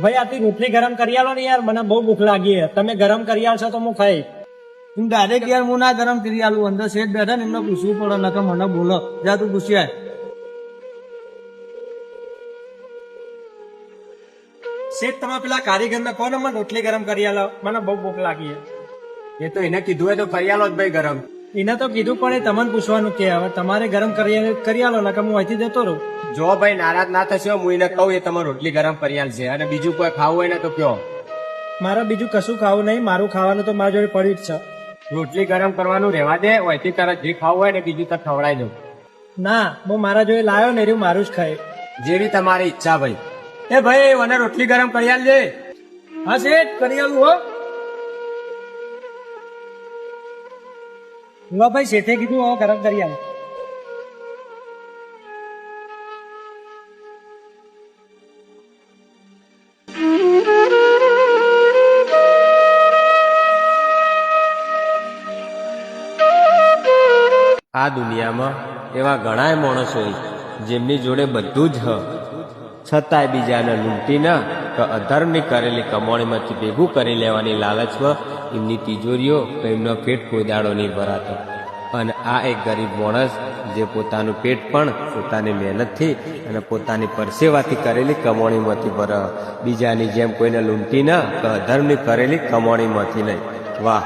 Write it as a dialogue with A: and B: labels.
A: ભાઈ આટલી રોટલી ગરમ કરી આલો ને યાર, મને બહુ ભૂખ લાગી છે. તમે ગરમ કરી આલશો તો હું ખાઈ.
B: તું ડાયરેક્ટ યાર હું ના ગરમ કરી આલું. અંદર શેઠ બેઠા ને એમને પૂછવું પડે, નકર મને બોલો. જા તું પૂછી આય.
A: શેઠ તમે પેલા કારીગરને કહો ને મને રોટલી ગરમ કરી આલો, મને બહુ ભૂખ લાગી છે.
C: એ તો એને કીધું હોય તો કરી આલો જ ભાઈ ગરમ.
A: એને તો કીધું પણ એ તમને પૂછવાનું કે હવે તમારે ગરમ કરી આલો, નકર હું અહીંથી જતો રહું.
C: જો ભાઈ નારાજ ના થશો, હું એને કહું એ તમારે રોટલી ગરમ કરી આલશે. અને બીજું કોઈ ખાવું હોય ને તો કયો.
A: મારે બીજું કશું ખાવું નહીં, મારું ખાવાનું તો મારા જોડે પડ્યું જ છે.
C: રોટલી ગરમ કરવાનું રહેવા દે, ઓયથી તારે જે ખાવું હોય ને બીજું તો ખવડાવી દઉં.
A: ના, હું મારા જોડે લાયો ને રહ્યું મારું જ ખાય.
C: જેવી તમારી ઈચ્છા ભાઈ. એ ભાઈ મને રોટલી ગરમ કરી આલજે.
B: હા શેઠ કરી આલું હો.
A: હું ભાઈ શેઠે કીધું હવે ગરમ કરી આલો.
D: આ દુનિયામાં એવા ઘણાય માણસો જેમની જોડે બધું જ હ, છતાંય બીજાને લૂંટી ના કે અધર્મની કરેલી કમાણીમાંથી ભેગું કરી લેવાની લાલચમાં એમની તિજોરીઓ કે એમનો પેટ કોઈ દાડો નહીં ભરાતો. અને આ એક ગરીબ માણસ જે પોતાનું પેટ પણ પોતાની મહેનતથી અને પોતાની પરસેવાથી કરેલી કમાણીમાંથી ભરે, બીજાની જેમ કોઈને લૂંટી ના કે અધર્મની કરેલી કમાણીમાંથી નહીં. વાહ.